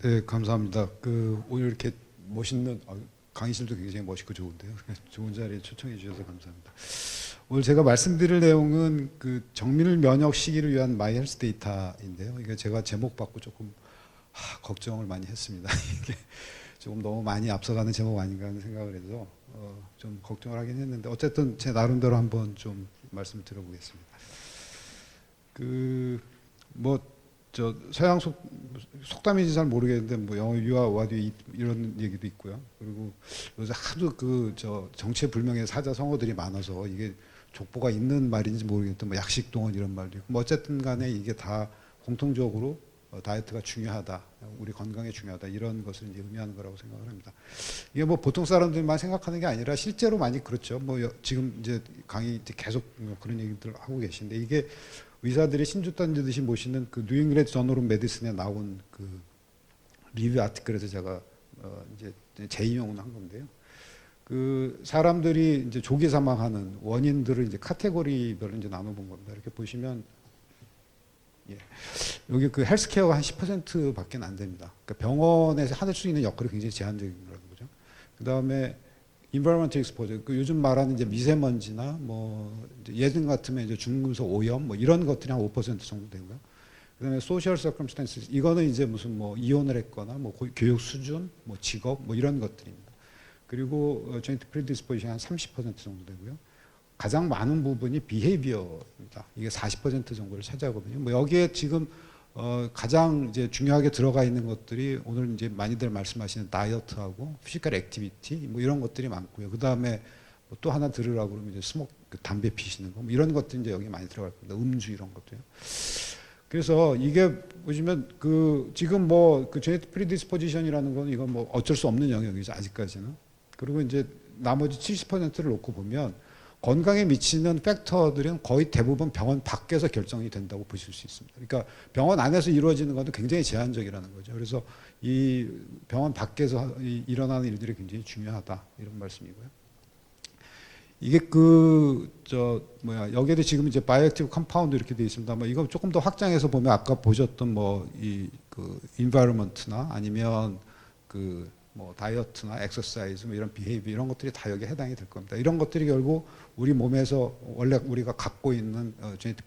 네, 감사합니다. 오늘 이렇게 멋있는 강의실도 굉장히 멋있고 좋은데요. 좋은 자리에 초청해 주셔서 감사합니다. 오늘 제가 말씀드릴 내용은 정밀 면역 시기를 위한 마이 헬스 데이터인데요. 이게 제가 제목 받고 조금 걱정을 많이 했습니다. 이게 조금 너무 많이 앞서가는 제목 아닌가 하는 생각을 해서 좀 걱정을 하긴 했는데 어쨌든 제 나름대로 한번 좀 말씀을 드려보겠습니다. 저 서양 속담인지 잘 모르겠는데 뭐 영어 유아 와디 이런 얘기도 있고요. 그리고 요새 하도 정체불명의 사자 성어들이 많아서 이게 족보가 있는 말인지 모르겠는데 뭐 약식동원 이런 말도 있고 뭐 어쨌든 간에 이게 다 공통적으로 다이어트가 중요하다, 우리 건강에 중요하다 이런 것을 이제 의미하는 거라고 생각을 합니다. 이게 뭐 보통 사람들만 생각하는 게 아니라 실제로 많이 그렇죠. 뭐 지금 이제 강의 이제 계속 그런 얘기들 하고 계신데 이게 의사들이 신주 던지듯이 모시는 뉴잉글랜드 저널 오브 메디슨에 나온 리뷰 아티클에서 제가 이제 재인용을 한 건데요. 사람들이 이제 조기 사망하는 원인들을 이제 카테고리별로 이제 나눠본 겁니다. 이렇게 보시면 여기 헬스케어가 한 10%밖에 안 됩니다. 그러니까 병원에서 할 수 있는 역할이 굉장히 제한적인 거죠. 그 다음에 environmental exposure, 요즘 말하는 이제 미세먼지나 뭐 예전 같으면 이제 중금속 오염 뭐 이런 것들이 한 5% 정도 되고요. 그다음에 social circumstances, 이거는 이제 무슨 뭐 이혼을 했거나 뭐 교육 수준, 뭐 직업 뭐 이런 것들입니다. 그리고 genetic predisposition 한 30% 정도 되고요. 가장 많은 부분이 behavior입니다. 이게 40% 정도를 차지하거든요. 뭐 여기에 지금 가장 이제 중요하게 들어가 있는 것들이 오늘 이제 많이들 말씀하시는 다이어트하고 피지컬 액티비티 뭐 이런 것들이 많고요. 그 다음에 또 하나 들으라고 그러면 이제 담배 피시는 거 뭐 이런 것들이 이제 여기 많이 들어갈 겁니다. 음주 이런 것도요. 그래서 이게 보시면 지금 뭐 제네틱 프리디스포지션이라는 건 이건 뭐 어쩔 수 없는 영역이죠 아직까지는. 그리고 이제 나머지 70%를 놓고 보면 건강에 미치는 팩터들은 거의 대부분 병원 밖에서 결정이 된다고 보실 수 있습니다. 그러니까 병원 안에서 이루어지는 것은 굉장히 제한적이라는 거죠. 그래서 이 병원 밖에서 일어나는 일들이 굉장히 중요하다 이런 말씀이고요. 이게 여기에도 지금 이제 바이오액티브 컴파운드 이렇게 되어 있습니다. 뭐 이거 조금 더 확장해서 보면 아까 보셨던 뭐 environment나 아니면 뭐 다이어트나 엑서사이즈 뭐 이런 비헤이비 이런 것들이 다 여기에 해당이 될 겁니다. 이런 것들이 결국 우리 몸에서 원래 우리가 갖고 있는 제네틱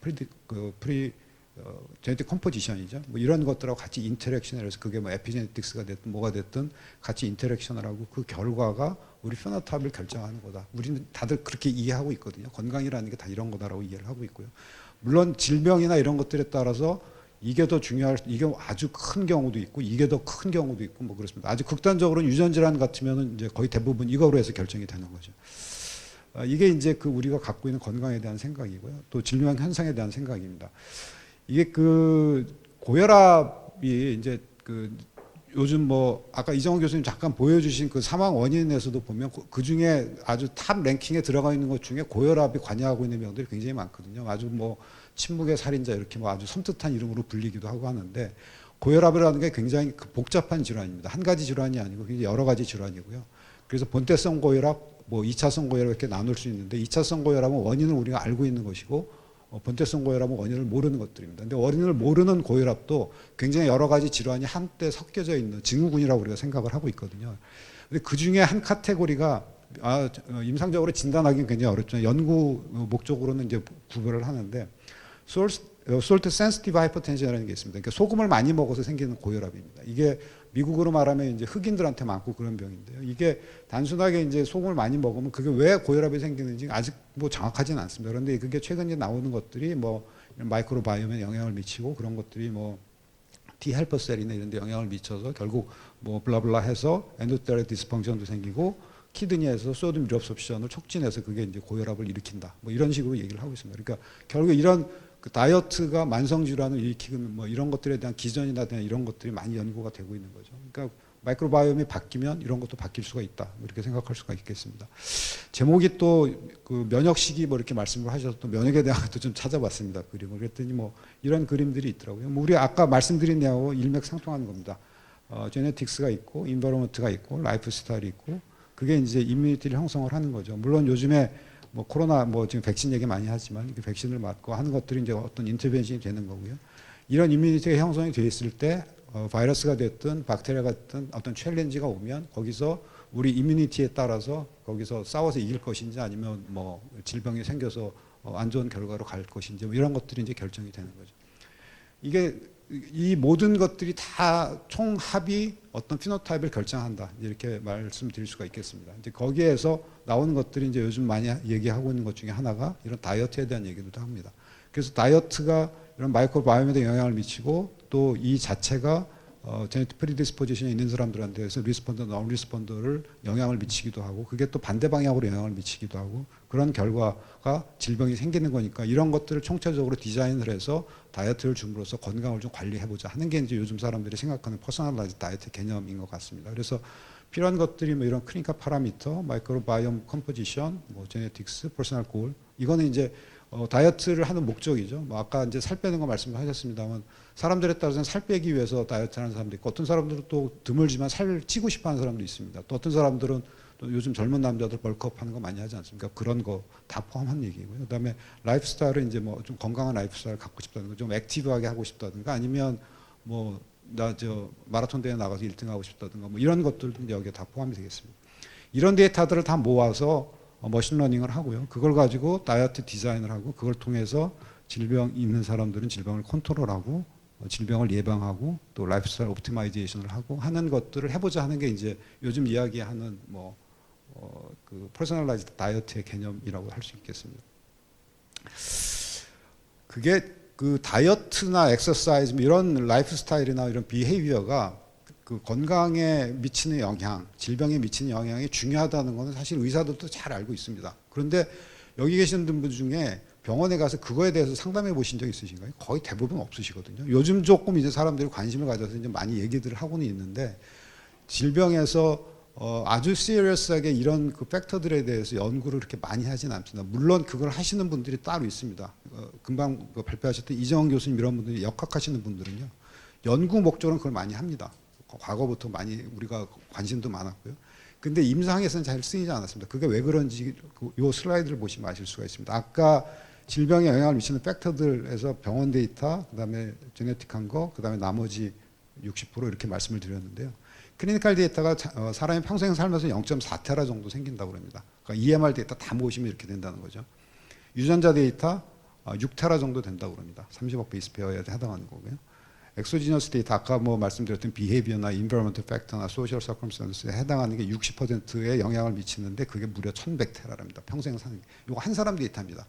컴포지션이죠. 뭐 이런 것들하고 같이 인터랙션을 해서 그게 뭐 에피제네틱스가 됐든 뭐가 됐든 같이 인터랙션을 하고 그 결과가 우리 피노타입을 결정하는 거다. 우리는 다들 그렇게 이해하고 있거든요. 건강이라는 게 다 이런 거다라고 이해를 하고 있고요. 물론 질병이나 이런 것들에 따라서 이게 더 이게 아주 큰 경우도 있고 이게 더 큰 경우도 있고 뭐 그렇습니다. 아주 극단적으로는 유전질환 같으면은 이제 거의 대부분 이거로 해서 결정이 되는 거죠. 이게 이제 우리가 갖고 있는 건강에 대한 생각이고요. 또 질병 현상에 대한 생각입니다. 이게 고혈압이 이제 요즘 뭐 아까 이정훈 교수님 잠깐 보여주신 사망 원인에서도 보면 그 중에 아주 탑 랭킹에 들어가 있는 것 중에 고혈압이 관여하고 있는 병들이 굉장히 많거든요. 아주 뭐 침묵의 살인자 이렇게 뭐 아주 섬뜩한 이름으로 불리기도 하고 하는데 고혈압이라는 게 굉장히 복잡한 질환입니다. 한 가지 질환이 아니고 굉장히 여러 가지 질환이고요. 그래서 본태성 고혈압, 뭐 2차성 고혈압 이렇게 나눌 수 있는데 2차성 고혈압은 원인을 우리가 알고 있는 것이고 본태성 고혈압은 원인을 모르는 것들입니다. 근데 원인을 모르는 고혈압도 굉장히 여러 가지 질환이 한때 섞여져 있는 증후군이라고 우리가 생각을 하고 있거든요. 근데 그 중에 한 카테고리가 임상적으로 진단하기는 굉장히 어렵지만 연구 목적으로는 이제 구별을 하는데 salt sensitive hypertension이라는 게 있습니다. 그러니까 소금을 많이 먹어서 생기는 고혈압입니다. 이게 미국으로 말하면 이제 흑인들한테 많고 그런 병인데요. 이게 단순하게 이제 소금을 많이 먹으면 그게 왜 고혈압이 생기는지 아직 뭐 정확하지는 않습니다. 그런데 그게 최근에 나오는 것들이 뭐 마이크로바이옴에 영향을 미치고 그런 것들이 뭐 T 헬퍼 셀이나 이런 데 영향을 미쳐서 결국 뭐 블라블라 해서 엔도텔 디스펑션도 생기고 키드니에서 소듐 리업섭션을 촉진해서 그게 이제 고혈압을 일으킨다. 뭐 이런 식으로 얘기를 하고 있습니다. 그러니까 결국 이런 다이어트가 만성 질환을 일으키는 뭐 이런 것들에 대한 기전이나 이런 것들이 많이 연구가 되고 있는 거죠. 그러니까 마이크로바이옴이 바뀌면 이런 것도 바뀔 수가 있다. 이렇게 생각할 수가 있겠습니다. 제목이 또 면역 시기 뭐 이렇게 말씀을 하셔서 또 면역에 대한 것도 좀 찾아봤습니다. 그림을 그랬더니 뭐 이런 그림들이 있더라고요. 뭐 우리 아까 말씀드린 내용하고 일맥상통하는 겁니다. 제네틱스가 있고 인버러먼트가 있고 라이프 스타일이 있고 그게 이제 이뮤니티를 형성을 하는 거죠. 물론 요즘에 뭐 코로나 뭐 지금 백신 얘기 많이 하지만 백신을 맞고 하는 것들이 이제 어떤 인터벤션이 되는 거고요. 이런 이뮤니티가 형성이 돼 있을 때 바이러스가 됐든 박테리아가 됐든 어떤 챌린지가 오면 거기서 우리 이뮤니티에 따라서 거기서 싸워서 이길 것인지 아니면 뭐 질병이 생겨서 안 좋은 결과로 갈 것인지 뭐 이런 것들이 이제 결정이 되는 거죠. 이게 이 모든 것들이 다 총합이 어떤 피노타입을 결정한다 이렇게 말씀드릴 수가 있겠습니다. 이제 거기에서 나오는 것들이 이제 요즘 많이 얘기하고 있는 것 중에 하나가 이런 다이어트에 대한 얘기도 합니다. 그래서 다이어트가 이런 마이크로바이옴에 영향을 미치고 또 이 자체가 제네틱 프리디스포지션이 있는 사람들한테서 리스폰더, non 리스폰더를 영향을 미치기도 하고 그게 또 반대 방향으로 영향을 미치기도 하고 그런 결과가 질병이 생기는 거니까 이런 것들을 총체적으로 디자인을 해서 다이어트를 줌으로써 건강을 좀 관리해보자 하는 게 이제 요즘 사람들이 생각하는 퍼스널라이즈 다이어트 개념인 것 같습니다. 그래서 필요한 것들이 뭐 이런 클리니컬 파라미터, 마이크로바이옴 컴포지션, 뭐 제네틱스, 퍼스널 골 이거는 이제 다이어트를 하는 목적이죠. 뭐 아까 이제 살 빼는 거 말씀하셨습니다만 사람들에 따라서는 살 빼기 위해서 다이어트 하는 사람도 있고 어떤 사람들은 또 드물지만 살 찌고 싶어 하는 사람도 있습니다. 또 어떤 사람들은 또 요즘 젊은 남자들 벌크업 하는 거 많이 하지 않습니까? 그런 거 다 포함한 얘기고요. 그다음에 라이프스타일은 이제 뭐 좀 건강한 라이프스타일 갖고 싶다든가 좀 액티브하게 하고 싶다든가 아니면 뭐 나 저 마라톤 대회 나가서 1등 하고 싶다든가 뭐 이런 것들도 이제 여기에 다 포함이 되겠습니다. 이런 데이터들을 다 모아서 머신러닝을 하고요. 그걸 가지고 다이어트 디자인을 하고 그걸 통해서 질병 있는 사람들은 질병을 컨트롤하고 질병을 예방하고 또 라이프스타일 옵티마이제이션을 하고 하는 것들을 해보자 하는 게 이제 요즘 이야기하는 뭐 그 퍼스널라이즈드 다이어트의 개념이라고 할 수 있겠습니다. 그게 그 다이어트나 엑서사이즈 뭐 이런 라이프스타일이나 이런 비헤이비어가 그 건강에 미치는 영향, 질병에 미치는 영향이 중요하다는 것은 사실 의사들도 잘 알고 있습니다. 그런데 여기 계시는 분 중에 병원에 가서 그거에 대해서 상담해 보신 적 있으신가요? 거의 대부분 없으시거든요. 요즘 조금 이제 사람들이 관심을 가져서 이제 많이 얘기들을 하고는 있는데 질병에서 아주 시리어스하게 이런 그 팩터들에 대해서 연구를 그렇게 많이 하지는 않습니다. 물론 그걸 하시는 분들이 따로 있습니다. 금방 발표하셨던 이정원 교수님 이런 분들이 역학하시는 분들은요. 연구 목적으로는 그걸 많이 합니다. 과거부터 많이 우리가 관심도 많았고요. 근데 임상에서는 잘 쓰이지 않았습니다. 그게 왜 그런지 이 슬라이드를 보시면 아실 수가 있습니다. 아까 질병에 영향을 미치는 팩터들에서 병원 데이터, 그다음에 제네틱한 거, 그다음에 나머지 60% 이렇게 말씀을 드렸는데요. 클리니컬 데이터가 사람이 평생 살면서 0.4테라 정도 생긴다고 합니다. 그러니까 EMR 데이터 다 모으시면 이렇게 된다는 거죠. 유전자 데이터 6테라 정도 된다고 합니다. 30억 베이스 페어에 해당하는 거고요. 엑소지너스 데이터 아까 뭐 말씀드렸던 비헤이비어나 인버런먼트 팩터나 소셜 서컴스턴스에 해당하는 게 60%의 영향을 미치는데 그게 무려 1100테라랍니다. 평생 사는 게. 이거 한 사람 데이터입니다.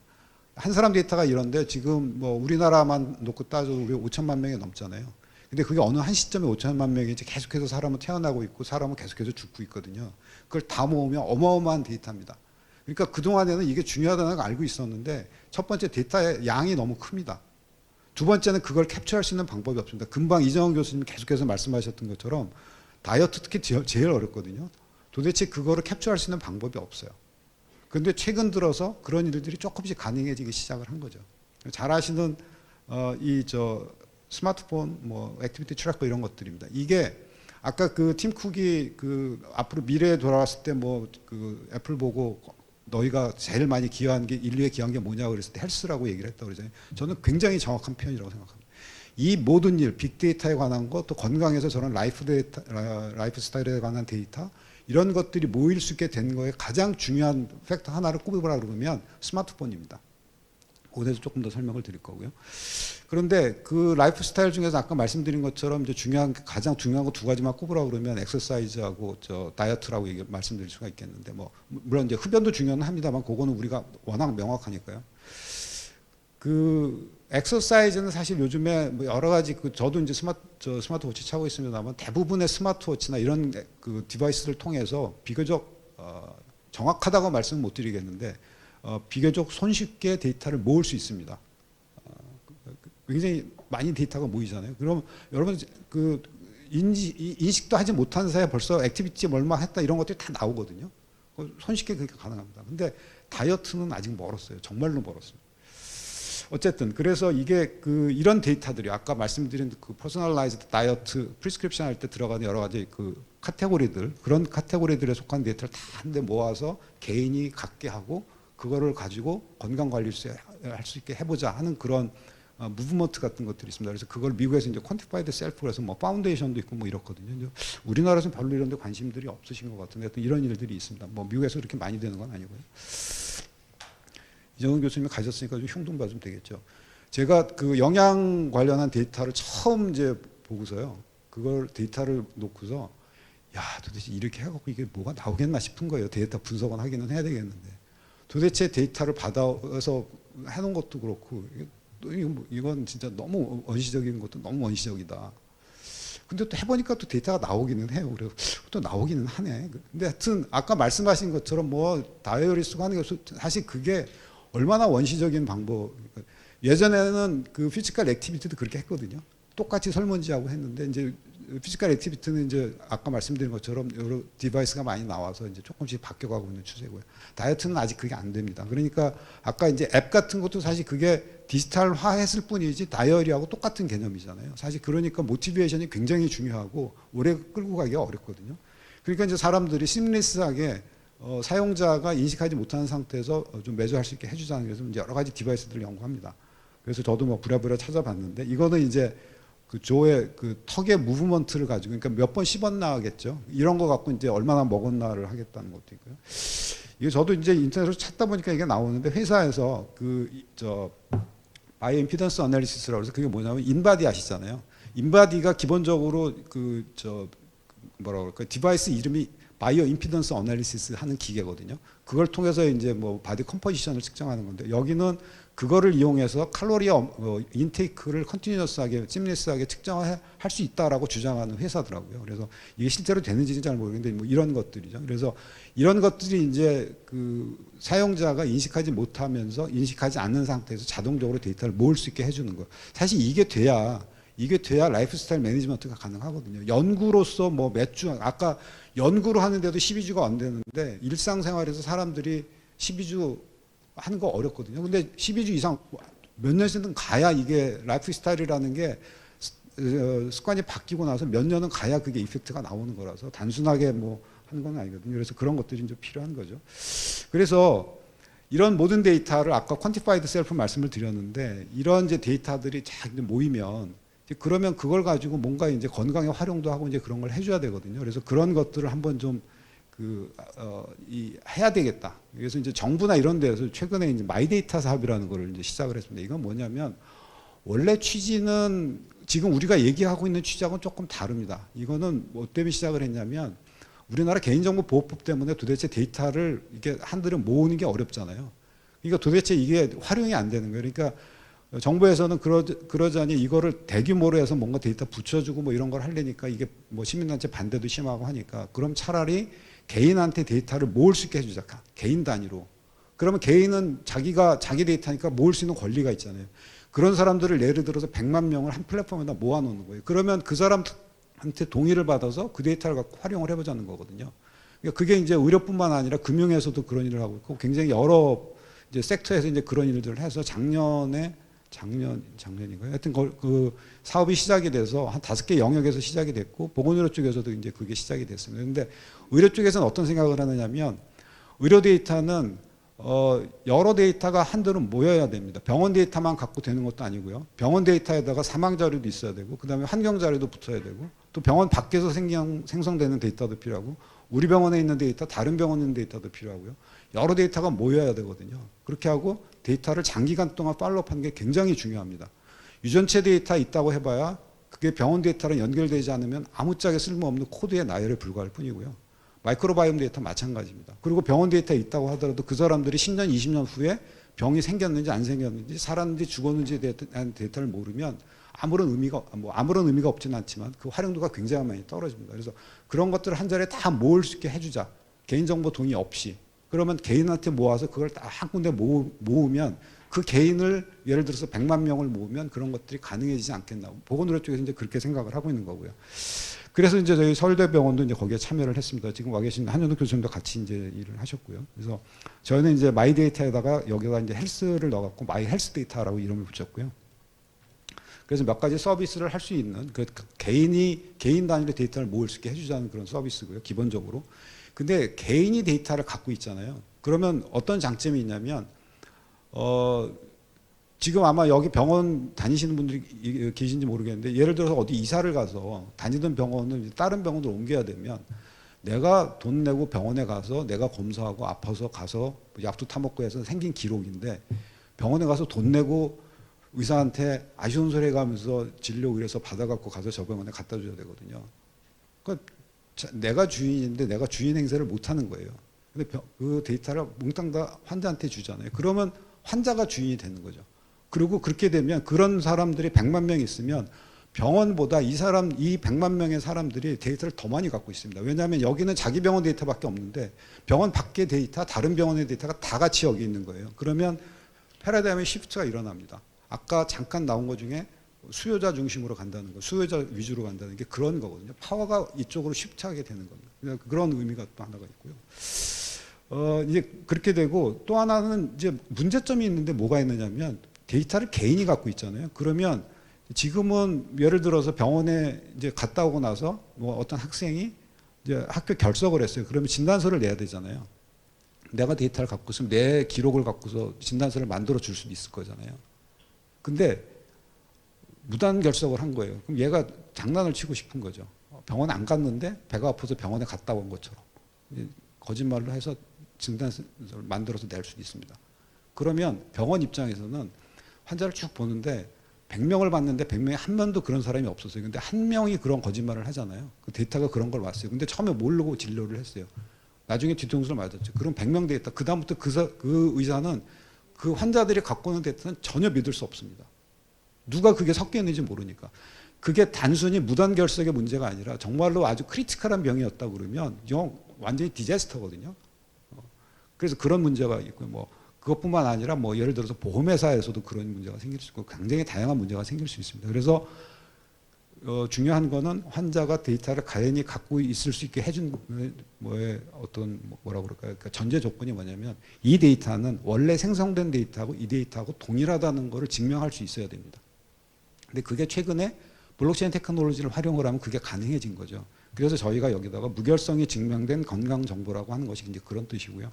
한 사람 데이터가 이런데 지금 뭐 우리나라만 놓고 따져도 우리 5천만 명이 넘잖아요. 근데 그게 어느 한 시점에 5천만 명이 이제 계속해서 사람은 태어나고 있고 사람은 계속해서 죽고 있거든요. 그걸 다 모으면 어마어마한 데이터입니다. 그러니까 그동안에는 이게 중요하다는 걸 알고 있었는데 첫 번째 데이터의 양이 너무 큽니다. 두 번째는 그걸 캡처할 수 있는 방법이 없습니다. 금방 이정원 교수님 계속해서 말씀하셨던 것처럼 다이어트 특히 제일 어렵거든요. 도대체 그거를 캡처할 수 있는 방법이 없어요. 그런데 최근 들어서 그런 일들이 조금씩 가능해지기 시작을 한 거죠. 잘 아시는 스마트폰, 뭐 액티비티 트래커 이런 것들입니다. 이게 아까 그 팀 쿡이 그 앞으로 미래에 돌아왔을 때 뭐 그 애플 보고 너희가 제일 많이 기여한 게 인류에 기여한 게 뭐냐고 그랬을 때 헬스라고 얘기를 했다고 그러잖아요. 저는 굉장히 정확한 표현이라고 생각합니다. 이 모든 일, 빅데이터에 관한 것, 또 건강에서 저런 라이프스타일에 관한 데이터 이런 것들이 모일 수 있게 된 거에 가장 중요한 팩터 하나를 꼽으라 그러면 스마트폰입니다. 그거에 조금 더 설명을 드릴 거고요. 그런데 그 라이프 스타일 중에서 아까 말씀드린 것처럼 이제 가장 중요한 거 두 가지만 꼽으라 그러면 엑서사이즈하고 다이어트라고 말씀드릴 수가 있겠는데 뭐 물론 이제 흡연도 중요는 합니다만 그거는 우리가 워낙 명확하니까요. 그 엑서사이즈는 사실 요즘에 뭐 여러 가지 저도 이제 스마트워치 차고 있습니다만 대부분의 스마트워치나 이런 그 디바이스를 통해서 비교적 정확하다고 말씀은 못 드리겠는데 비교적 손쉽게 데이터를 모을 수 있습니다. 굉장히 많이 데이터가 모이잖아요. 그럼 여러분 그 인식도 하지 못한 사이에 벌써 액티비티에 얼마 했다 이런 것들이 다 나오거든요. 손쉽게 그렇게 가능합니다. 근데 다이어트는 아직 멀었어요. 정말로 멀었습니다. 어쨌든 그래서 이게 이런 데이터들이 아까 말씀드린 그 퍼스널라이즈드 다이어트 프리스크립션 할 때 들어가는 여러 가지 그 카테고리들 그런 카테고리들에 속한 데이터를 다 한데 모아서 개인이 갖게 하고 그거를 가지고 건강 관리를 할 수 있게 해보자 하는 그런 무브먼트 같은 것들이 있습니다. 그래서 그걸 미국에서 이제 퀀티파이드 셀프 그래서 뭐 파운데이션도 있고 뭐 이렇거든요. 이제 우리나라에서는 별로 이런 데 관심들이 없으신 것 같은데 또 이런 일들이 있습니다. 뭐 미국에서 그렇게 많이 되는 건 아니고요. 이정훈 교수님이 가셨으니까 좀 흉동봐 좀 되겠죠. 제가 그 영양 관련한 데이터를 처음 이제 보고서요. 그걸 데이터를 놓고서 야 도대체 이렇게 해갖고 이게 뭐가 나오겠나 싶은 거예요. 데이터 분석은 하기는 해야 되겠는데 도대체 데이터를 받아서 해놓은 것도 그렇고 이건 진짜 너무 원시적인 것도 너무 원시적이다. 근데 또 해보니까 또 데이터가 나오기는 해요. 그래서 또 나오기는 하네. 근데 하여튼 아까 말씀하신 것처럼 뭐 다이어리 쓰고 하는 게 사실 그게 얼마나 원시적인 방법. 예전에는 그 피지컬 액티비티도 그렇게 했거든요. 똑같이 설문지하고 했는데 이제 피지컬 액티비티는 이제 아까 말씀드린 것처럼 여러 디바이스가 많이 나와서 이제 조금씩 바뀌어가고 있는 추세고요. 다이어트는 아직 그게 안 됩니다. 그러니까 아까 이제 앱 같은 것도 사실 그게 디지털화했을 뿐이지 다이어리하고 똑같은 개념이잖아요. 사실 그러니까 모티베이션이 굉장히 중요하고 오래 끌고 가기가 어렵거든요. 그러니까 이제 사람들이 심리스하게 사용자가 인식하지 못하는 상태에서 좀 매주할 수 있게 해주자는 그래서 이제 여러 가지 디바이스들을 연구합니다. 그래서 저도 뭐 부랴부랴 찾아봤는데 이거는 이제 그 조의 그 턱의 무브먼트를 가지고 그러니까 몇 번 씹었나겠죠. 이런 거 갖고 이제 얼마나 먹었나를 하겠다는 것도 있고요. 이게 저도 이제 인터넷으로 찾다 보니까 이게 나오는데 회사에서 바이오 임피던스 어널리시스라고 해서 그게 뭐냐면 인바디 아시잖아요. 인바디가 기본적으로 뭐라고 그럴까 디바이스 이름이 바이오 임피던스 어널리시스 하는 기계거든요. 그걸 통해서 이제 뭐 바디 컴포지션을 측정하는 건데 여기는 그거를 이용해서 칼로리 인테이크를 컨티뉴어스하게 심리스하게 측정할 수 있다라고 주장하는 회사더라고요. 그래서 이게 실제로 되는지는 잘 모르겠는데 뭐 이런 것들이죠. 그래서 이런 것들이 이제 그 사용자가 인식하지 못하면서 인식하지 않는 상태에서 자동적으로 데이터를 모을 수 있게 해주는 거. 사실 이게 돼야 라이프 스타일 매니지먼트가 가능하거든요. 연구로서 뭐 몇 주, 아까 연구로 하는데도 12주가 안 되는데 일상생활에서 사람들이 12주 하는 거 어렵거든요. 근데 12주 이상 몇 년씩은 가야 이게 라이프 스타일이라는 게 습관이 바뀌고 나서 몇 년은 가야 그게 이펙트가 나오는 거라서 단순하게 뭐 하는 건 아니거든요. 그래서 그런 것들이 이제 필요한 거죠. 그래서 이런 모든 데이터를 아까 퀀티파이드 셀프 말씀을 드렸는데 이런 이제 데이터들이 쫙 모이면 그러면 그걸 가지고 뭔가 이제 건강에 활용도 하고 이제 그런 걸 해줘야 되거든요. 그래서 그런 것들을 한번 좀 해야 되겠다. 그래서 이제 정부나 이런 데서 최근에 이제 마이데이터 사업이라는 거를 이제 시작을 했습니다. 이건 뭐냐면 원래 취지는 지금 우리가 얘기하고 있는 취지하고는 조금 다릅니다. 이거는 뭐 때문에 시작을 했냐면 우리나라 개인정보보호법 때문에 도대체 데이터를 이게 한들은 모으는 게 어렵잖아요. 그러니까 도대체 이게 활용이 안 되는 거예요. 그러니까 정부에서는 그러자니 이거를 대규모로 해서 뭔가 데이터 붙여주고 뭐 이런 걸 하려니까 이게 뭐 시민단체 반대도 심하고 하니까 그럼 차라리 개인한테 데이터를 모을 수 있게 해주자. 개인 단위로. 그러면 개인은 자기 데이터니까 모을 수 있는 권리가 있잖아요. 그런 사람들을 예를 들어서 100만 명을 한 플랫폼에다 모아놓는 거예요. 그러면 그 사람한테 동의를 받아서 그 데이터를 갖고 활용을 해보자는 거거든요. 그러니까 그게 이제 의료뿐만 아니라 금융에서도 그런 일을 하고 있고 굉장히 여러 이제 섹터에서 이제 그런 일들을 해서 작년인가요? 하여튼 그 사업이 시작이 돼서 한 5개 영역에서 시작이 됐고 보건의료 쪽에서도 이제 그게 시작이 됐습니다. 그런데 의료 쪽에서는 어떤 생각을 하느냐면 의료 데이터는 여러 데이터가 한도는 모여야 됩니다. 병원 데이터만 갖고 되는 것도 아니고요. 병원 데이터에다가 사망 자료도 있어야 되고 그다음에 환경 자료도 붙어야 되고 또 병원 밖에서 생성되는 데이터도 필요하고 우리 병원에 있는 데이터, 다른 병원에 있는 데이터도 필요하고요. 여러 데이터가 모여야 되거든요. 그렇게 하고 데이터를 장기간 동안 팔로우하는 게 굉장히 중요합니다. 유전체 데이터 있다고 해봐야 그게 병원 데이터랑 연결되지 않으면 아무짝에 쓸모없는 코드의 나열에 불과할 뿐이고요. 마이크로바이옴 데이터 마찬가지입니다. 그리고 병원 데이터 있다고 하더라도 그 사람들이 10년, 20년 후에 병이 생겼는지 안 생겼는지 살았는지 죽었는지에 대한 데이터를 모르면 아무런 의미가 없지는 않지만 그 활용도가 굉장히 많이 떨어집니다. 그래서 그런 것들을 한 자리에 다 모을 수 있게 해주자. 개인정보 동의 없이. 그러면 개인한테 모아서 그걸 딱 한 군데 모으면 그 개인을 예를 들어서 100만 명을 모으면 그런 것들이 가능해지지 않겠나. 보건의료 쪽에서 이제 그렇게 생각을 하고 있는 거고요. 그래서 이제 저희 서울대병원도 이제 거기에 참여를 했습니다. 지금 와 계신 한현욱 교수님도 같이 이제 일을 하셨고요. 그래서 저희는 이제 마이데이터에다가 여기다 이제 헬스를 넣어갖고 마이 헬스 데이터라고 이름을 붙였고요. 그래서 몇 가지 서비스를 할 수 있는 그 개인 단위로 데이터를 모을 수 있게 해주자는 그런 서비스고요. 기본적으로. 근데 개인이 데이터를 갖고 있잖아요. 그러면 어떤 장점이 있냐면 지금 아마 여기 병원 다니시는 분들이 계신지 모르겠는데 예를 들어서 어디 이사를 가서 다니던 병원을 다른 병원으로 옮겨야 되면 내가 돈 내고 병원에 가서 내가 검사하고 아파서 가서 약도 타먹고 해서 생긴 기록인데 병원에 가서 돈 내고 의사한테 아쉬운 소리 해가면서 진료 의뢰서 받아갖고 가서 저 병원에 갖다 줘야 되거든요. 그러니까 내가 주인인데 내가 주인 행세를 못하는 거예요. 근데 그 데이터를 몽땅 다 환자한테 주잖아요. 그러면 환자가 주인이 되는 거죠. 그리고 그렇게 되면 그런 사람들이 100만 명 있으면 병원보다 이 100만 명의 사람들이 데이터를 더 많이 갖고 있습니다. 왜냐하면 여기는 자기 병원 데이터밖에 없는데 병원 밖의 데이터, 다른 병원의 데이터가 다 같이 여기 있는 거예요. 그러면 패러다임의 시프트가 일어납니다. 아까 잠깐 나온 것 중에 수요자 중심으로 간다는 거, 수요자 위주로 간다는 게 그런 거거든요. 파워가 이쪽으로 시프트하게 되는 겁니다. 그런 의미가 또 하나가 있고요. 이제 그렇게 되고 또 하나는 이제 문제점이 있는데 뭐가 있느냐면 데이터를 개인이 갖고 있잖아요. 그러면 지금은 예를 들어서 병원에 이제 갔다 오고 나서 뭐 어떤 학생이 이제 학교 결석을 했어요. 그러면 진단서를 내야 되잖아요. 내가 데이터를 갖고 있으면 내 기록을 갖고서 진단서를 만들어 줄 수도 있을 거잖아요. 근데 무단 결석을 한 거예요. 그럼 얘가 장난을 치고 싶은 거죠. 병원 안 갔는데 배가 아파서 병원에 갔다 온 것처럼 거짓말로 해서 진단서를 만들어서 낼 수도 있습니다. 그러면 병원 입장에서는 환자를 쭉 보는데 100명을 봤는데 100명에 한 명도 그런 사람이 없었어요. 근데 한 명이 그런 거짓말을 하잖아요. 그 데이터가 그런 걸 왔어요. 근데 처음에 모르고 진료를 했어요. 나중에 뒤통수를 맞았죠. 그럼 100명 데이터, 그다음부터 그 의사는 그 환자들이 갖고 오는 데이터는 전혀 믿을 수 없습니다. 누가 그게 섞여 있는지 모르니까. 그게 단순히 무단 결석의 문제가 아니라 정말로 아주 크리티컬한 병이었다 그러면 이건 완전히 디자스터거든요. 그래서 그런 문제가 있고 뭐 그것뿐만 아니라 뭐 예를 들어서 보험회사에서도 그런 문제가 생길 수 있고 굉장히 다양한 문제가 생길 수 있습니다. 그래서 중요한 거는 환자가 데이터를 가연히 갖고 있을 수 있게 해준 뭐의 어떤 뭐라 그럴까요? 그러니까 전제 조건이 뭐냐면 이 데이터는 원래 생성된 데이터하고 이 데이터하고 동일하다는 것을 증명할 수 있어야 됩니다. 근데 그게 최근에 블록체인 테크놀로지를 활용을 하면 그게 가능해진 거죠. 그래서 저희가 여기다가 무결성이 증명된 건강 정보라고 하는 것이 이제 그런 뜻이고요.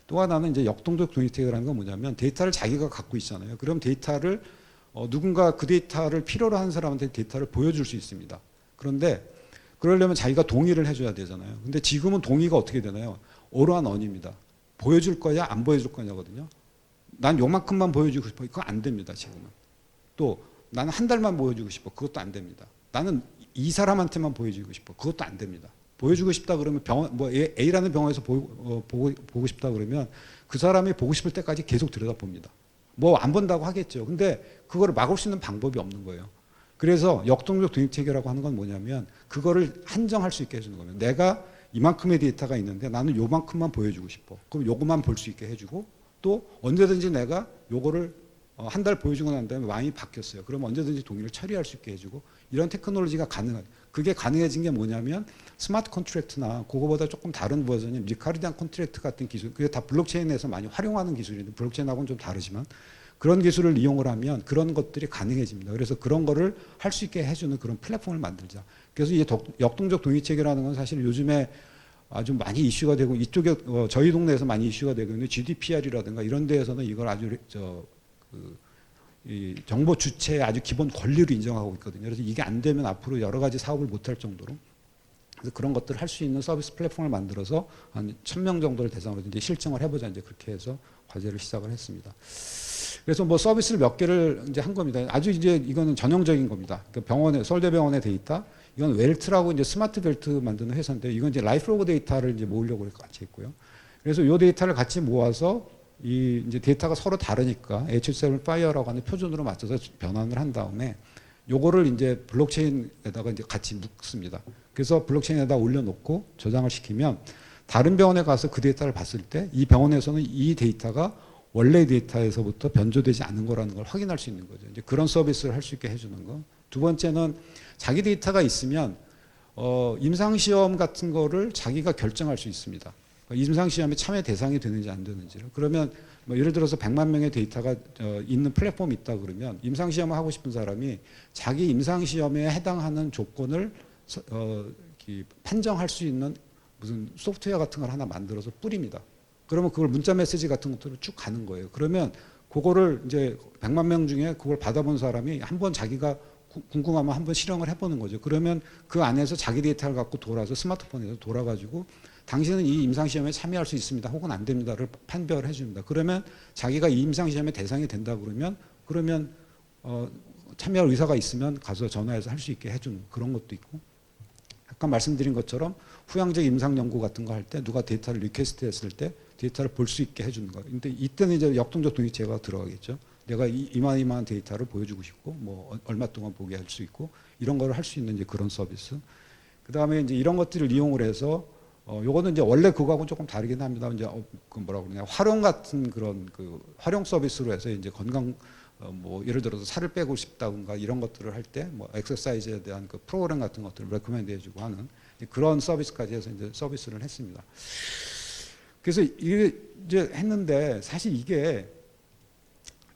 또 하나는 이제 역동적 도입텍이라는 건 뭐냐면 데이터를 자기가 갖고 있잖아요. 그럼 데이터를 누군가 그 데이터를 필요로 하는 사람한테 데이터를 보여줄 수 있습니다. 그런데 그러려면 자기가 동의를 해줘야 되잖아요. 근데 지금은 동의가 어떻게 되나요? 오로한 언입니다. 보여줄 거냐 안 보여줄 거냐거든요. 난 요만큼만 보여주고 싶어. 그거 안 됩니다. 지금은. 또 나는 한 달만 보여주고 싶어. 그것도 안 됩니다. 나는 이 사람한테만 보여주고 싶어. 그것도 안 됩니다. 보여주고 싶다 그러면 병원 뭐 A라는 병원에서 보고 싶다 그러면 그 사람이 보고 싶을 때까지 계속 들여다봅니다. 뭐 안 본다고 하겠죠. 근데 그거를 막을 수 있는 방법이 없는 거예요. 그래서 역동적 도입 체계라고 하는 건 뭐냐면 그거를 한정할 수 있게 해주는 거예요. 내가 이만큼의 데이터가 있는데 나는 요만큼만 보여주고 싶어. 그럼 요것만 볼 수 있게 해주고 또 언제든지 내가 요거를 한 달 보여주고 난 다음에 마음이 바뀌었어요. 그럼 언제든지 동의를 처리할 수 있게 해주고 이런 테크놀로지가 가능한. 그게 가능해진 게 뭐냐면 스마트 컨트랙트나 그거보다 조금 다른 버전인 리카르디안 컨트랙트 같은 기술. 그게 다 블록체인에서 많이 활용하는 기술인데 블록체인하고는 좀 다르지만 그런 기술을 이용을 하면 그런 것들이 가능해집니다. 그래서 그런 거를 할 수 있게 해주는 그런 플랫폼을 만들자. 그래서 이 역동적 동의체계라는 건 사실 요즘에 아주 많이 이슈가 되고 이쪽에 저희 동네에서 많이 이슈가 되고 있는 GDPR이라든가 이런 데에서는 이걸 아주 이 정보 주체의 아주 기본 권리로 인정하고 있거든요. 그래서 이게 안 되면 앞으로 여러 가지 사업을 못할 정도로 그래서 그런 것들을 할 수 있는 서비스 플랫폼을 만들어서 한 1,000명 정도를 대상으로 이제 실증을 해보자 이제 그렇게 해서 과제를 시작을 했습니다. 그래서 뭐 서비스를 몇 개를 이제 한 겁니다. 아주 이제 이거는 전형적인 겁니다. 그 병원의 서울대병원의 데이터, 이건 웰트라고 이제 스마트 벨트 만드는 회사인데 이건 이제 라이프로그 데이터를 이제 모으려고 같이 했고요. 그래서 이 데이터를 같이 모아서 이 이제 데이터가 서로 다르니까 H7 파이어라고 하는 표준으로 맞춰서 변환을 한 다음에 요거를 이제 블록체인에다가 이제 같이 묶습니다. 그래서 블록체인에다 올려놓고 저장을 시키면 다른 병원에 가서 그 데이터를 봤을 때 이 병원에서는 이 데이터가 원래 데이터에서부터 변조되지 않은 거라는 걸 확인할 수 있는 거죠. 이제 그런 서비스를 할 수 있게 해주는 거. 두 번째는 자기 데이터가 있으면 임상시험 같은 거를 자기가 결정할 수 있습니다. 임상시험에 참여 대상이 되는지 안 되는지를. 그러면 뭐 예를 들어서 100만 명의 데이터가 있는 플랫폼이 있다 그러면 임상시험을 하고 싶은 사람이 자기 임상시험에 해당하는 조건을 판정할 수 있는 무슨 소프트웨어 같은 걸 하나 만들어서 뿌립니다. 그러면 그걸 문자 메시지 같은 것들을 쭉 가는 거예요. 그러면 그거를 이제 100만 명 중에 그걸 받아본 사람이 한번 자기가 궁금하면 한번 실행을 해보는 거죠. 그러면 그 안에서 자기 데이터를 갖고 돌아서 스마트폰에서 돌아가지고 당신은 이 임상시험에 참여할 수 있습니다. 혹은 안 됩니다를 판별을 해줍니다. 그러면 자기가 이 임상시험의 대상이 된다 그러면 참여할 의사가 있으면 가서 전화해서 할 수 있게 해주는 그런 것도 있고, 아까 말씀드린 것처럼 후양적 임상 연구 같은 거 할 때 누가 데이터를 리퀘스트 했을 때 데이터를 볼 수 있게 해주는 거예요. 근데 이때는 이제 역동적 동의 제어가 들어가겠죠. 내가 이만한 데이터를 보여주고 싶고 뭐 얼마 동안 보게 할 수 있고 이런 거를 할 수 있는 이제 그런 서비스. 그다음에 이제 이런 것들을 이용을 해서 요거는 이제 원래 그거하고는 조금 다르긴 합니다. 이제 그 뭐라고 그러냐, 활용 같은 그런 그 활용 서비스로 해서 이제 건강 뭐 예를 들어서 살을 빼고 싶다든가 이런 것들을 할 때 뭐 엑서사이즈에 대한 그 프로그램 같은 것들을 레코멘드 해주고 하는 그런 서비스까지 해서 이제 서비스를 했습니다. 그래서 이게 이제 했는데 사실 이게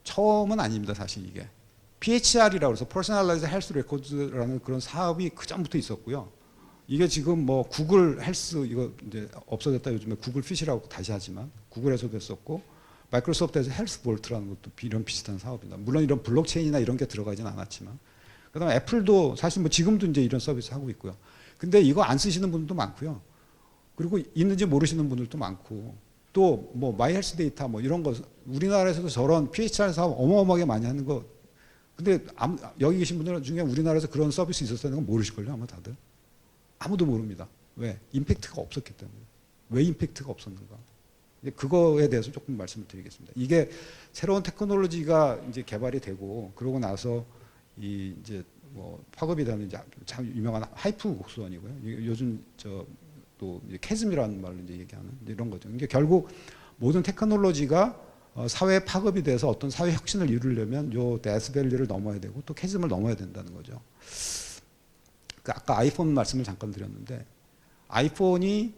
처음은 아닙니다. 사실 이게 PHR이라고 해서 Personalized Health Records라는 그런 사업이 그 전부터 있었고요. 이게 지금 뭐 구글 헬스 이거 이제 없어졌다 요즘에 구글 피시라고 다시 하지만 구글에서도 했었고 마이크로소프트에서 헬스 볼트라는 것도 이런 비슷한 사업입니다. 물론 이런 블록체인이나 이런 게 들어가진 않았지만, 그다음에 애플도 사실 뭐 지금도 이제 이런 서비스 하고 있고요. 근데 이거 안 쓰시는 분들도 많고요. 그리고 있는지 모르시는 분들도 많고, 또 뭐 마이헬스 데이터 뭐 이런 거 우리나라에서도 저런 PHR 사업 어마어마하게 많이 하는 거, 근데 여기 계신 분들 중에 우리나라에서 그런 서비스 있었다는 건 모르실걸요 아마 다들. 아무도 모릅니다. 왜? 임팩트가 없었기 때문에. 왜 임팩트가 없었는가? 그거에 대해서 조금 말씀을 드리겠습니다. 이게 새로운 테크놀로지가 이제 개발이 되고 그러고 나서 이 이제 뭐 파급이 되는 이제 참 유명한 하이프 곡선이고요. 요즘 또 캐즘이라는 말로 이제 얘기하는 이런 거죠. 이게 결국 모든 테크놀로지가 사회 파급이 돼서 어떤 사회 혁신을 이루려면 요 데스밸리를 넘어야 되고 또 캐즘을 넘어야 된다는 거죠. 아까 아이폰 말씀을 잠깐 드렸는데 아이폰이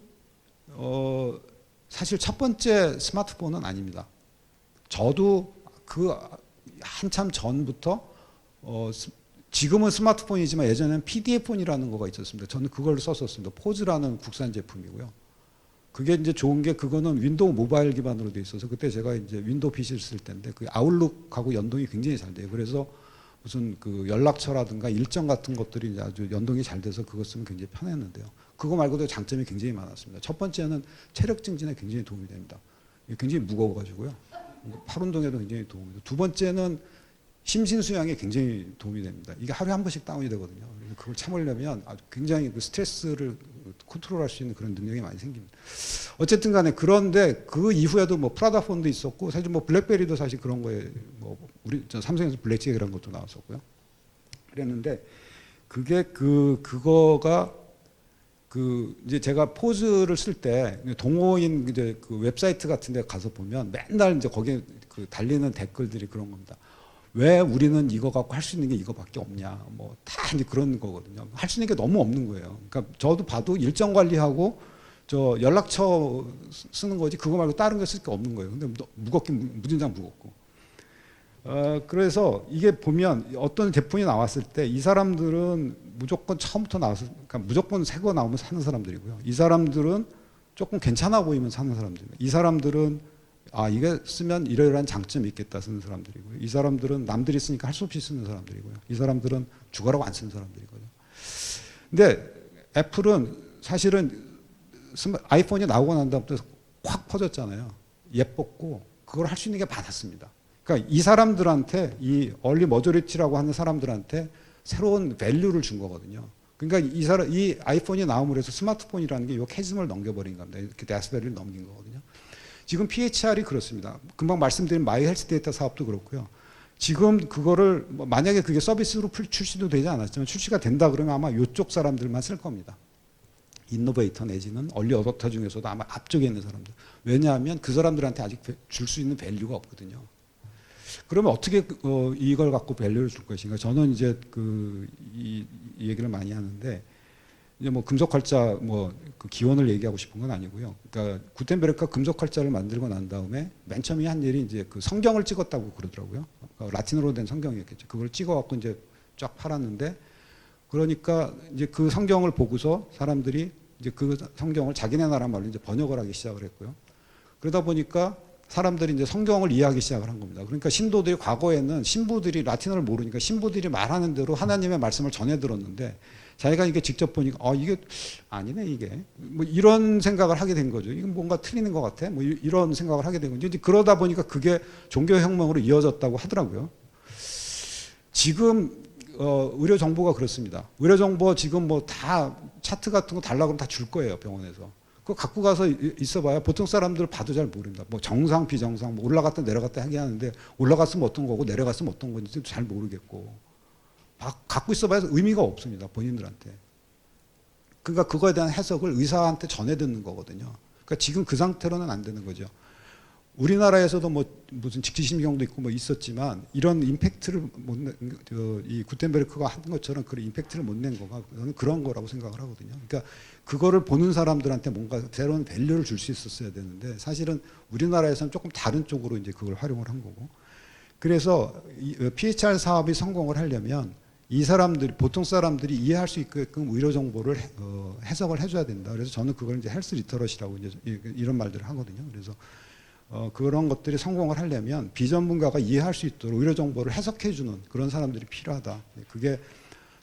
사실 첫 번째 스마트폰은 아닙니다. 저도 그 한참 전부터 지금은 스마트폰이지만 예전에는 PDA폰이라는 거가 있었습니다. 저는 그걸 썼었습니다. 포즈라는 국산 제품이고요. 그게 이제 좋은 게 그거는 윈도우 모바일 기반으로 돼 있어서 그때 제가 이제 윈도우 PC를 쓸 때인데 그 아웃룩하고 연동이 굉장히 잘 돼요. 그래서 무슨 그 연락처라든가 일정 같은 것들이 이제 아주 연동이 잘 돼서 그거 쓰면 굉장히 편했는데요. 그거 말고도 장점이 굉장히 많았습니다. 첫 번째는 체력 증진에 굉장히 도움이 됩니다. 굉장히 무거워가지고요. 팔 운동에도 굉장히 도움이 돼요. 두 번째는 심신 수양에 굉장히 도움이 됩니다. 이게 하루에 한 번씩 다운이 되거든요. 그래서 그걸 참으려면 아주 굉장히 그 스트레스를 컨트롤할 수 있는 그런 능력이 많이 생깁니다. 어쨌든 간에 그런데 그 이후에도 뭐 프라다 폰도 있었고 사실 뭐 블랙베리도 사실 그런 거에 뭐 우리 삼성에서 블랙잭이라는 것도 나왔었고요. 그랬는데 그게 그거가 이제 제가 포즈를 쓸 때 동호인 이제 그 웹사이트 같은 데 가서 보면 맨날 이제 거기에 그 달리는 댓글들이 그런 겁니다. 왜 우리는 이거 갖고 할 수 있는 게 이거밖에 없냐. 뭐 다 이제 그런 거거든요. 할 수 있는 게 너무 없는 거예요. 그러니까 저도 봐도 일정 관리하고 저 연락처 쓰는 거지 그거 말고 다른 거 쓸 게 없는 거예요. 근데 무겁긴 무진장 무겁고. 그래서 이게 보면 어떤 제품이 나왔을 때 이 사람들은 무조건 처음부터 나와서 그러니까 무조건 새 거 나오면 사는 사람들이고요. 이 사람들은 조금 괜찮아 보이면 사는 사람들이에요. 이 사람들은 이게 쓰면 이러이러한 장점이 있겠다 쓰는 사람들이고요. 이 사람들은 남들이 쓰니까 할 수 없이 쓰는 사람들이고요. 이 사람들은 죽어라고 안 쓰는 사람들이거든요. 근데 애플은 사실은 아이폰이 나오고 난 다음부터 확 퍼졌잖아요. 예뻤고 그걸 할 수 있는 게 많았습니다. 그러니까 이 사람들한테 이 얼리 머저리티라고 하는 사람들한테 새로운 밸류를 준 거거든요. 그러니까 이 아이폰이 나옴으로 해서 스마트폰이라는 게 이 캐즘을 넘겨버린 겁니다. 이렇게 데스밸리를 넘긴 거거든요. 지금 PHR이 그렇습니다. 금방 말씀드린 마이 헬스 데이터 사업도 그렇고요. 지금 그거를 만약에 그게 서비스로 출시도 되지 않았지만 출시가 된다 그러면 아마 이쪽 사람들만 쓸 겁니다. 인노베이터 내지는 얼리 어댑터 중에서도 아마 앞쪽에 있는 사람들. 왜냐하면 그 사람들한테 아직 줄 수 있는 밸류가 없거든요. 그러면 어떻게 이걸 갖고 밸류를 줄 것인가? 저는 이제 이 얘기를 많이 하는데 이제 뭐 금속 활자 그 기원을 얘기하고 싶은 건 아니고요. 그러니까 구텐베르크가 금속 활자를 만들고 난 다음에 맨 처음에 한 일이 이제 그 성경을 찍었다고 그러더라고요. 그러니까 라틴어로 된 성경이었겠죠. 그걸 찍어갖고 이제 쫙 팔았는데 그러니까 이제 그 성경을 보고서 사람들이 이제 그 성경을 자기네 나라 말로 이제 번역을 하기 시작을 했고요. 그러다 보니까 사람들이 이제 성경을 이해하기 시작을 한 겁니다. 그러니까 신도들이 과거에는 신부들이 라틴어를 모르니까 신부들이 말하는 대로 하나님의 말씀을 전해 들었는데 자기가 이게 직접 보니까 이게 아니네 이게 뭐 이런 생각을 하게 된 거죠. 이건 뭔가 틀리는 것 같아. 뭐 이런 생각을 하게 된 거죠. 이제 그러다 보니까 그게 종교혁명으로 이어졌다고 하더라고요. 지금 의료 정보가 그렇습니다. 의료 정보 지금 뭐 다 차트 같은 거 달라고 하면 다 줄 거예요 병원에서. 그거 갖고 가서 있어봐야 보통 사람들 봐도 잘 모릅니다. 뭐 정상 비정상 뭐 올라갔다 내려갔다 하게 하는데 올라갔으면 어떤 거고 내려갔으면 어떤 건지 잘 모르겠고 갖고 있어봐야 의미가 없습니다 본인들한테. 그러니까 그거에 대한 해석을 의사한테 전해 듣는 거거든요. 그러니까 지금 그 상태로는 안 되는 거죠. 우리나라에서도 뭐 무슨 직지심경도 있고 뭐 있었지만 이런 임팩트를 못 이 구텐베르크가 한 것처럼 그런 임팩트를 못 낸 거가 저는 그런 거라고 생각을 하거든요. 그러니까 그거를 보는 사람들한테 뭔가 새로운 밸류를 줄 수 있었어야 되는데 사실은 우리나라에서는 조금 다른 쪽으로 이제 그걸 활용을 한 거고. 그래서 PHR 사업이 성공을 하려면 이 사람들이 보통 사람들이 이해할 수 있게끔 의료 정보를 해석을 해줘야 된다. 그래서 저는 그걸 이제 헬스 리터러시라고 이제 이런 말들을 하거든요. 그래서 그런 것들이 성공을 하려면 비전문가가 이해할 수 있도록 의료 정보를 해석해주는 그런 사람들이 필요하다. 그게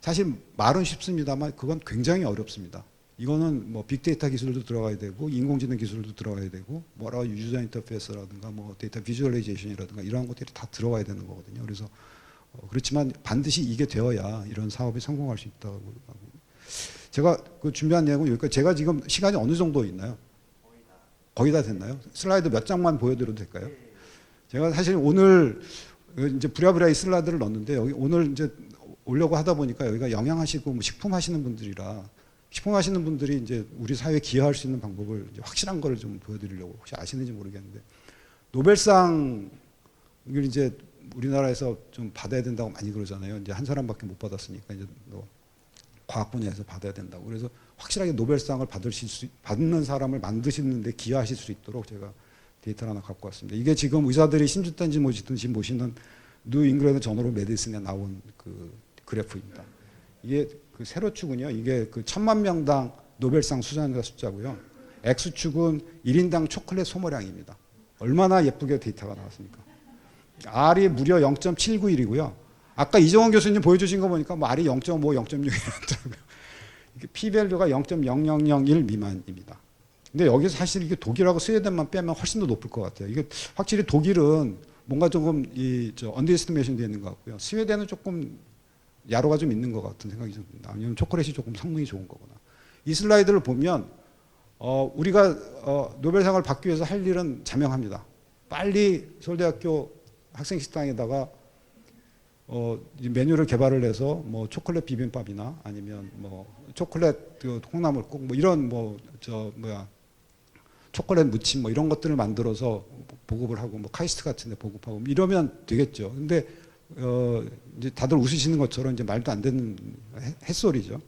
사실 말은 쉽습니다만 그건 굉장히 어렵습니다. 이거는 뭐 빅데이터 기술도 들어가야 되고 인공지능 기술도 들어가야 되고 뭐라고 유저 인터페이스라든가 뭐 데이터 비주얼라이제이션이라든가 이런 것들이 다 들어가야 되는 거거든요. 그래서 그렇지만 반드시 이게 되어야 이런 사업이 성공할 수 있다고 하고. 제가 그 준비한 내용은 여기까지. 제가 지금 시간이 어느 정도 있나요? 거의 다 됐나요? 슬라이드 몇 장만 보여드려도 될까요? 제가 사실 오늘 이제 부랴부랴 이 슬라이드를 넣었는데 여기 오늘 이제 오려고 하다 보니까 여기가 영양하시고 뭐 식품 하시는 분들이라 식품 하시는 분들이 이제 우리 사회에 기여할 수 있는 방법을 이제 확실한 거를 좀 보여드리려고. 혹시 아시는지 모르겠는데 노벨상을 이제 우리나라에서 좀 받아야 된다고 많이 그러잖아요. 이제 한 사람밖에 못 받았으니까 이제 뭐 과학 분야에서 받아야 된다고. 그래서 확실하게 노벨상을 받는 사람을 만드시는데 기여하실 수 있도록 제가 데이터를 하나 갖고 왔습니다. 이게 지금 의사들이 신주단지 모시는 뉴 잉글랜드 저널 오브 메디슨에 나온 그 그래프입니다. 이게 그 세로축은요. 이게 그 1000만 명당 노벨상 수상자 숫자고요. X축은 1인당 초콜릿 소모량입니다. 얼마나 예쁘게 데이터가 나왔습니까? R이 무려 0.791이고요. 아까 이정원 교수님 보여주신 거 보니까 뭐 R이 0.5, 0.6이라더라고요. P밸류가 0.0001 미만입니다. 근데 여기서 사실 이게 독일하고 스웨덴만 빼면 훨씬 더 높을 것 같아요. 이게 확실히 독일은 뭔가 조금 언더에스티메이션 되어 있는 것 같고요. 스웨덴은 조금 야로가 좀 있는 것 같은 생각이 좀 듭니다. 아니면 초콜릿이 조금 성능이 좋은 거구나. 이 슬라이드를 보면 우리가 노벨상을 받기 위해서 할 일은 자명합니다. 빨리 서울대학교 학생 식당에다가 메뉴를 개발을 해서 뭐 초콜릿 비빔밥이나 아니면 뭐 초콜릿 콩나물국 뭐 이런 초콜릿 무침 뭐 이런 것들을 만들어서 보급을 하고 뭐 카이스트 같은 데 보급하고 이러면 되겠죠. 근데 이제 다들 웃으시는 것처럼 이제 말도 안 되는 햇소리죠.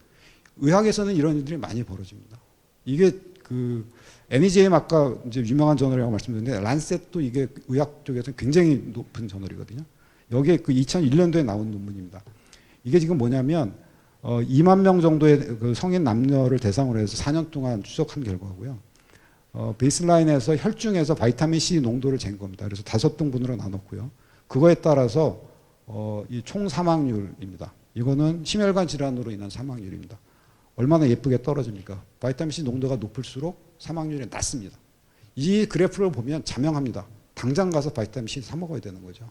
의학에서는 이런 일들이 많이 벌어집니다. 이게 그 NEJM 아까 이제 유명한 저널이라고 말씀드렸는데 란셋도 이게 의학 쪽에서 굉장히 높은 저널이거든요. 여기에 그 2001년도에 나온 논문입니다. 이게 지금 뭐냐면 2만 명 정도의 그 성인 남녀를 대상으로 해서 4년 동안 추적한 결과고요. 베이스라인에서 혈중에서 바이타민 C 농도를 잰 겁니다. 그래서 5등분으로 나눴고요. 그거에 따라서 이 총 사망률입니다. 이거는 심혈관 질환으로 인한 사망률입니다. 얼마나 예쁘게 떨어집니까? 바이타민 C 농도가 높을수록 사망률이 낮습니다. 이 그래프를 보면 자명합니다. 당장 가서 바이타민 C 사 먹어야 되는 거죠.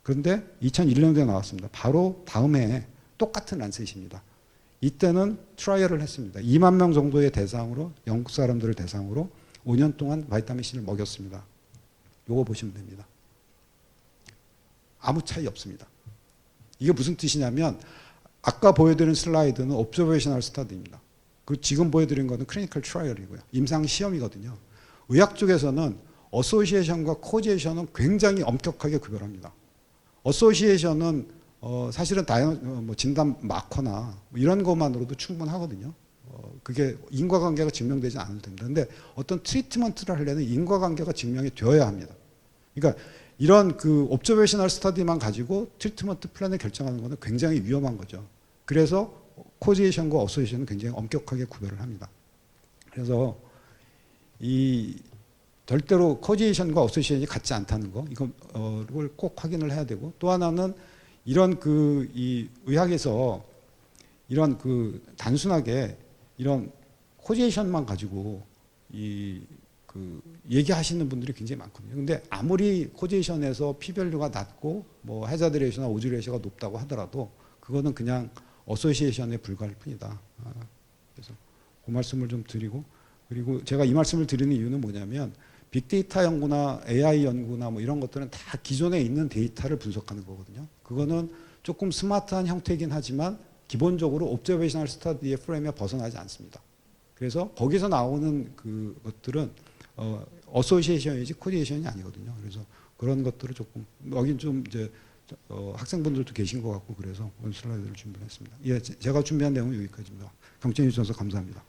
그런데 2001년도에 나왔습니다. 바로 다음 해에 똑같은 란셋입니다. 이때는 트라이얼을 했습니다. 2만 명 정도의 대상으로 영국 사람들을 대상으로 5년 동안 바이타민 C를 먹였습니다. 요거 보시면 됩니다. 아무 차이 없습니다. 이게 무슨 뜻이냐면 아까 보여드린 슬라이드는 옵저베이셔널 스터디입니다. 그 지금 보여드린 거는 클리니컬 트라이얼이고요. 임상 시험이거든요. 의학 쪽에서는 어소시에이션과 코지에이션은 굉장히 엄격하게 구별합니다. 어소시에이션은 사실은 뭐 진단 마커나 이런 것만으로도 충분하거든요. 그게 인과관계가 증명되지 않아도 됩니다. 그런데 어떤 트리트먼트를 하려면 인과관계가 증명이 되어야 합니다. 그러니까 이런 그 옵저베이셔널 스터디만 가지고 트리트먼트 플랜을 결정하는 것은 굉장히 위험한 거죠. 그래서 코지에이션과 어소시에이션은 굉장히 엄격하게 구별을 합니다. 그래서 이 절대로 코지에이션과 어소시에이션이 같지 않다는 거 이걸 꼭 확인을 해야 되고 또 하나는 이런 이 의학에서 이런 단순하게 이런 코지에이션만 가지고 얘기하시는 분들이 굉장히 많거든요. 근데 아무리 코지에이션에서 피밸류가 낮고 뭐 해자드 레이셔나 오즈 레이셔가 높다고 하더라도 그거는 그냥 어소시에이션에 불과할 뿐이다. 그래서 그 말씀을 좀 드리고 그리고 제가 이 말씀을 드리는 이유는 뭐냐면 빅데이터 연구나 AI 연구나 뭐 이런 것들은 다 기존에 있는 데이터를 분석하는 거거든요. 그거는 조금 스마트한 형태이긴 하지만 기본적으로 옵저베이셔널 스터디의 프레임에 벗어나지 않습니다. 그래서 거기서 나오는 것들은 어소시에이션이지 코디에이션이 아니거든요. 그래서 그런 것들을 조금 여긴 좀 이제 학생분들도 계신 것 같고 그래서 오늘 슬라이드를 준비했습니다. 예, 제가 준비한 내용은 여기까지입니다. 경청해 주셔서 감사합니다.